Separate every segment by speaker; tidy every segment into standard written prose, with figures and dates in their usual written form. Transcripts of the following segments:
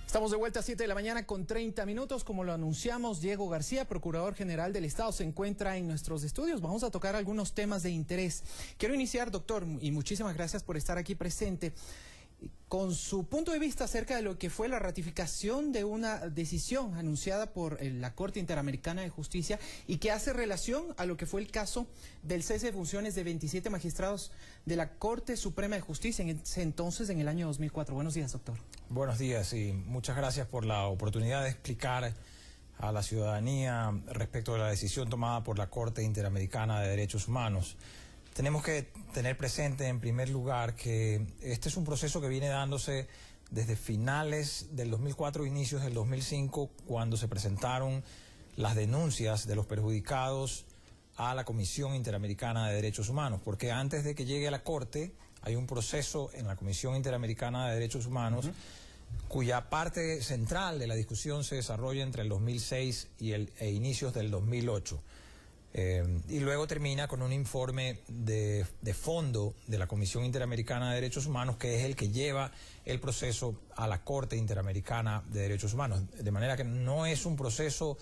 Speaker 1: Estamos de vuelta a 7 de la mañana con 30 minutos. Como lo anunciamos, Diego García, Procurador General del Estado, se encuentra en nuestros estudios. Vamos a tocar algunos temas de interés. Quiero iniciar, doctor, y muchísimas gracias por estar aquí presente, con su punto de vista acerca de lo que fue la ratificación de una decisión anunciada por la Corte Interamericana de Justicia y que hace relación a lo que fue el caso del cese de funciones de 27 magistrados de la Corte Suprema de Justicia en ese entonces, en el año 2004. Buenos días, doctor.
Speaker 2: Buenos días y muchas gracias por la oportunidad de explicar a la ciudadanía respecto de la decisión tomada por la Corte Interamericana de Derechos Humanos. Tenemos que tener presente en primer lugar que este es un proceso que viene dándose desde finales del 2004, inicios del 2005, cuando se presentaron las denuncias de los perjudicados a la Comisión Interamericana de Derechos Humanos, porque antes de que llegue a la Corte hay un proceso en la Comisión Interamericana de Derechos Humanos cuya parte central de la discusión se desarrolla entre el 2006 e inicios del 2008. Y luego termina con un informe de fondo de la Comisión Interamericana de Derechos Humanos, que es el que lleva el proceso a la Corte Interamericana de Derechos Humanos. De manera que no es un proceso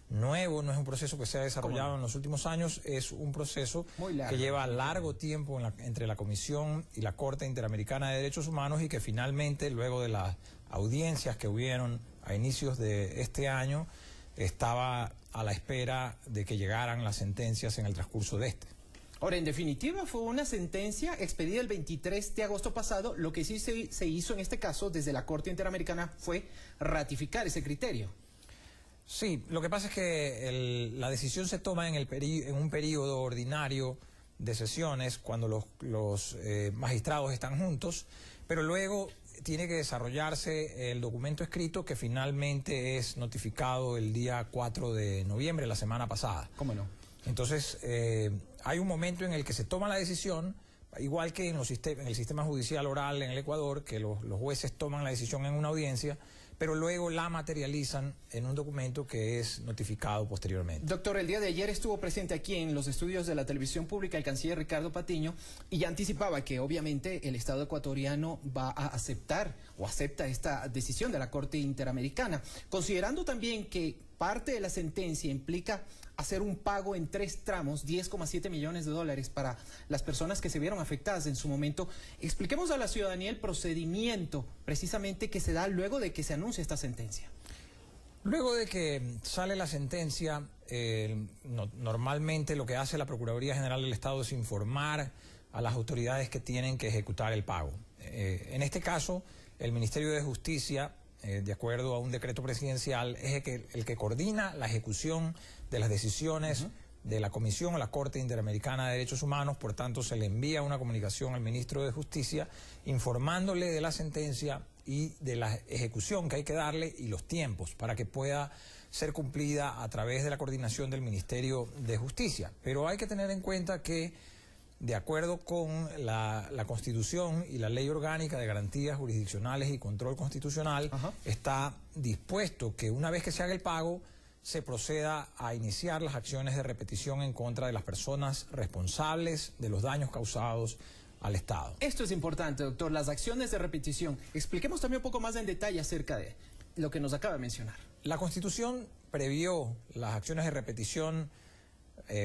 Speaker 2: nuevo, no es un proceso que se ha desarrollado en los últimos años, es un proceso que lleva largo tiempo entre la Comisión y la Corte Interamericana de Derechos Humanos y que finalmente, luego de las audiencias que hubieron a inicios de este año, estaba a la espera de que llegaran las sentencias en el transcurso de este.
Speaker 1: Ahora, en definitiva, fue una sentencia expedida el 23 de agosto pasado. Lo que sí se hizo en este caso desde la Corte Interamericana fue ratificar ese criterio.
Speaker 2: Sí, lo que pasa es que la decisión se toma en un periodo ordinario de sesiones cuando los magistrados están juntos, pero luego tiene que desarrollarse el documento escrito que finalmente es notificado el día 4 de noviembre, la semana pasada.
Speaker 1: ¿Cómo no?
Speaker 2: Entonces, hay un momento en el que se toma la decisión, igual que en el sistema judicial oral en el Ecuador, que los jueces toman la decisión en una audiencia, pero luego la materializan en un documento que es notificado posteriormente.
Speaker 1: Doctor, el día de ayer estuvo presente aquí en los estudios de la televisión pública el canciller Ricardo Patiño y ya anticipaba que obviamente el Estado ecuatoriano va a aceptar o acepta esta decisión de la Corte Interamericana, considerando también que parte de la sentencia implica hacer un pago en 3 tramos, 10,7 millones de dólares para las personas que se vieron afectadas en su momento. Expliquemos a la ciudadanía el procedimiento precisamente que se da luego de que se anuncia esta sentencia.
Speaker 2: Luego de que sale la sentencia, normalmente lo que hace la Procuraduría General del Estado es informar a las autoridades que tienen que ejecutar el pago. En este caso, el Ministerio de Justicia, de acuerdo a un decreto presidencial, es el que coordina la ejecución de las decisiones de la Comisión o la Corte Interamericana de Derechos Humanos. Por tanto, se le envía una comunicación al Ministro de Justicia informándole de la sentencia y de la ejecución que hay que darle y los tiempos para que pueda ser cumplida a través de la coordinación del Ministerio de Justicia. Pero hay que tener en cuenta que, de acuerdo con la Constitución y la Ley Orgánica de Garantías Jurisdiccionales y Control Constitucional, está dispuesto que una vez que se haga el pago, se proceda a iniciar las acciones de repetición en contra de las personas responsables de los daños causados al Estado.
Speaker 1: Esto es importante, doctor, las acciones de repetición. Expliquemos también un poco más en detalle acerca de lo que nos acaba de mencionar.
Speaker 2: La Constitución previó las acciones de repetición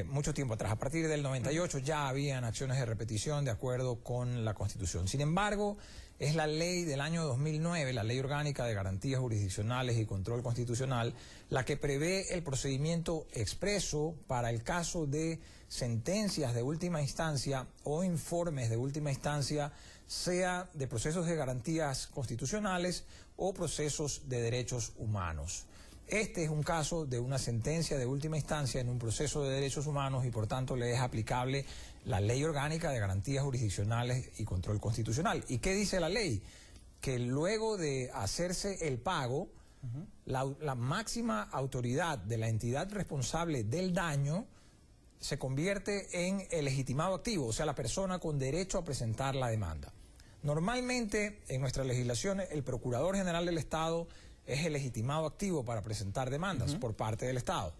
Speaker 2: mucho tiempo atrás. A partir del 98 ya habían acciones de repetición de acuerdo con la Constitución. Sin embargo, es la ley del año 2009, la Ley Orgánica de Garantías Jurisdiccionales y Control Constitucional, la que prevé el procedimiento expreso para el caso de sentencias de última instancia o informes de última instancia, sea de procesos de garantías constitucionales o procesos de derechos humanos. Este es un caso de una sentencia de última instancia en un proceso de derechos humanos y por tanto le es aplicable la Ley Orgánica de Garantías Jurisdiccionales y Control Constitucional. ¿Y qué dice la ley? Que luego de hacerse el pago, la máxima autoridad de la entidad responsable del daño se convierte en el legitimado activo, o sea, la persona con derecho a presentar la demanda. Normalmente, en nuestra legislación, el Procurador General del Estado es el legitimado activo para presentar demandas por parte del Estado.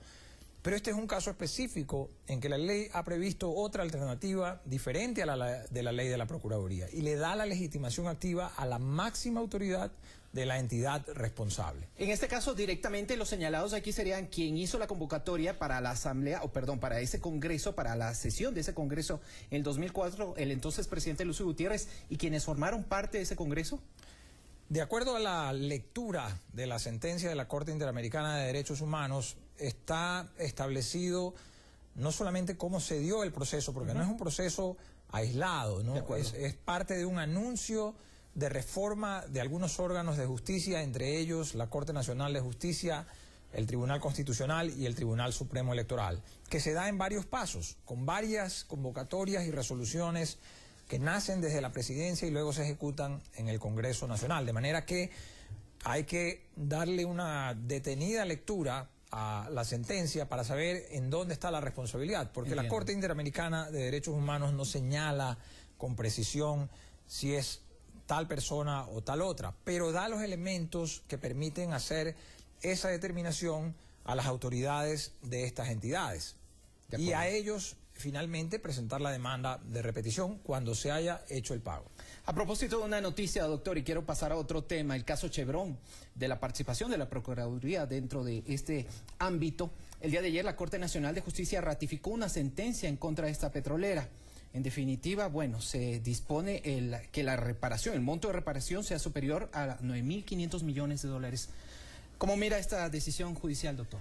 Speaker 2: Pero este es un caso específico en que la ley ha previsto otra alternativa diferente a de la ley de la Procuraduría y le da la legitimación activa a la máxima autoridad de la entidad responsable.
Speaker 1: En este caso, directamente los señalados aquí serían quien hizo la convocatoria para la asamblea, o perdón, para ese congreso, para la sesión de ese congreso en el 2004, el entonces presidente Lucio Gutiérrez, y quienes formaron parte de ese congreso.
Speaker 2: De acuerdo a la lectura de la sentencia de la Corte Interamericana de Derechos Humanos, está establecido no solamente cómo se dio el proceso, porque no es un proceso aislado, ¿no? Es parte de un anuncio de reforma de algunos órganos de justicia, entre ellos la Corte Nacional de Justicia, el Tribunal Constitucional y el Tribunal Supremo Electoral, que se da en varios pasos, con varias convocatorias y resoluciones que nacen desde la presidencia y luego se ejecutan en el Congreso Nacional, de manera que hay que darle una detenida lectura a la sentencia para saber en dónde está la responsabilidad, porque la Corte Interamericana de Derechos Humanos no señala con precisión si es tal persona o tal otra, pero da los elementos que permiten hacer esa determinación a las autoridades de estas entidades y a ellos finalmente presentar la demanda de repetición cuando se haya hecho el pago.
Speaker 1: A propósito de una noticia, doctor, y quiero pasar a otro tema, el caso Chevron, de la participación de la Procuraduría dentro de este ámbito. El día de ayer la Corte Nacional de Justicia ratificó una sentencia en contra de esta petrolera. En definitiva, bueno, se dispone que la reparación, el monto de reparación sea superior a 9.500 millones de dólares. ¿Cómo mira esta decisión judicial, doctor?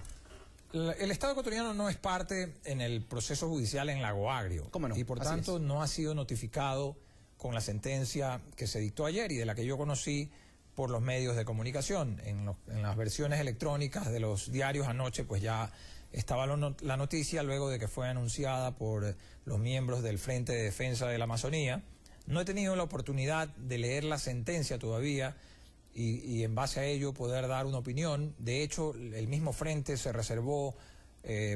Speaker 2: El Estado ecuatoriano no es parte en el proceso judicial en Lago Agrio.
Speaker 1: ¿Cómo no?
Speaker 2: Y por tanto no ha sido notificado con la sentencia que se dictó ayer y de la que yo conocí por los medios de comunicación. En las versiones electrónicas de los diarios anoche pues ya estaba la noticia luego de que fue anunciada por los miembros del Frente de Defensa de la Amazonía. No he tenido la oportunidad de leer la sentencia todavía y en base a ello poder dar una opinión. De hecho, el mismo Frente se reservó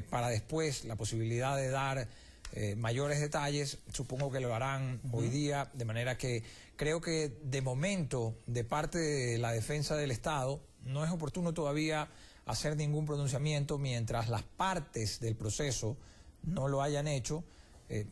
Speaker 2: para después la posibilidad de dar mayores detalles. Supongo que lo harán hoy día, de manera que creo que de momento, de parte de la defensa del Estado, no es oportuno todavía hacer ningún pronunciamiento mientras las partes del proceso no lo hayan hecho,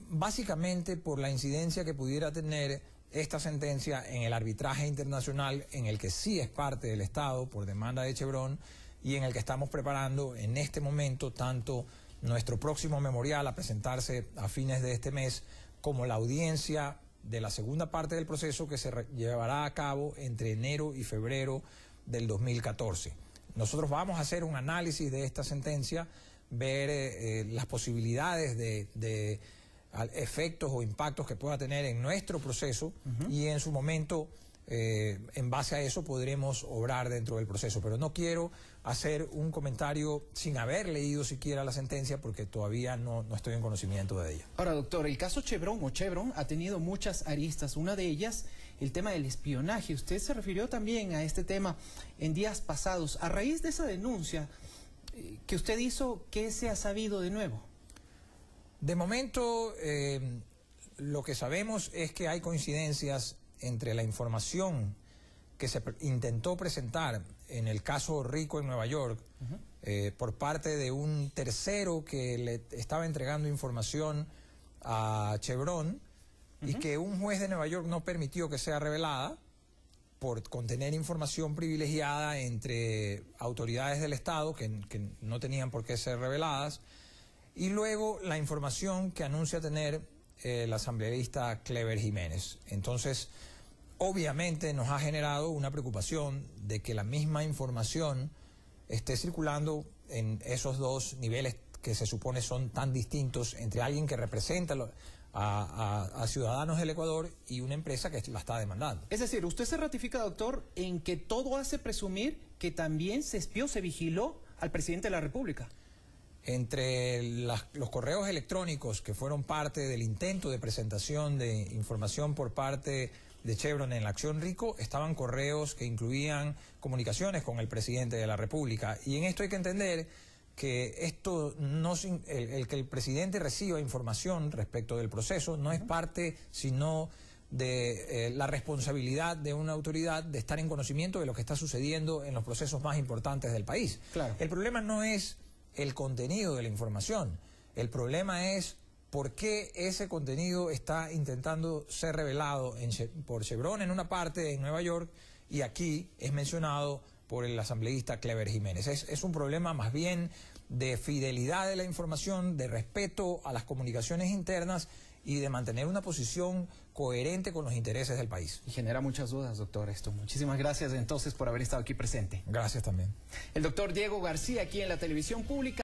Speaker 2: básicamente por la incidencia que pudiera tener esta sentencia en el arbitraje internacional en el que sí es parte del Estado por demanda de Chevron y en el que estamos preparando en este momento tanto nuestro próximo memorial a presentarse a fines de este mes como la audiencia de la segunda parte del proceso que se llevará a cabo entre enero y febrero del 2014. Nosotros vamos a hacer un análisis de esta sentencia, ver las posibilidades de efectos o impactos que pueda tener en nuestro proceso y en su momento, en base a eso, podremos obrar dentro del proceso. Pero no quiero hacer un comentario sin haber leído siquiera la sentencia porque todavía no estoy en conocimiento de ella.
Speaker 1: Ahora, doctor, el caso Chevron ha tenido muchas aristas. Una de ellas, el tema del espionaje. Usted se refirió también a este tema en días pasados. A raíz de esa denuncia que usted hizo, ¿qué se ha sabido de nuevo?
Speaker 2: De momento, lo que sabemos es que hay coincidencias entre la información que se intentó presentar en el caso Rico en Nueva York por parte de un tercero que le estaba entregando información a Chevron y que un juez de Nueva York no permitió que sea revelada por contener información privilegiada entre autoridades del Estado que no tenían por qué ser reveladas, y luego la información que anuncia tener el asambleísta Clever Jiménez. Entonces, obviamente nos ha generado una preocupación de que la misma información esté circulando en esos dos niveles que se supone son tan distintos entre alguien que representa a ciudadanos del Ecuador y una empresa que la está demandando.
Speaker 1: Es decir, usted se ratifica, doctor, en que todo hace presumir que también se espió, se vigiló al presidente de la República.
Speaker 2: Entre los correos electrónicos que fueron parte del intento de presentación de información por parte de Chevron en la acción Rico, estaban correos que incluían comunicaciones con el presidente de la República. Y en esto hay que entender que esto el que el presidente reciba información respecto del proceso no es parte sino de la responsabilidad de una autoridad de estar en conocimiento de lo que está sucediendo en los procesos más importantes del país.
Speaker 1: Claro.
Speaker 2: El problema no es el contenido de la información. El problema es por qué ese contenido está intentando ser revelado por Chevron en una parte en Nueva York y aquí es mencionado por el asambleísta Clever Jiménez. Es un problema más bien de fidelidad de la información, de respeto a las comunicaciones internas y de mantener una posición coherente con los intereses del país.
Speaker 1: Y genera muchas dudas, doctor, esto. Muchísimas gracias entonces por haber estado aquí presente.
Speaker 2: Gracias también.
Speaker 1: El doctor Diego García aquí en la televisión pública.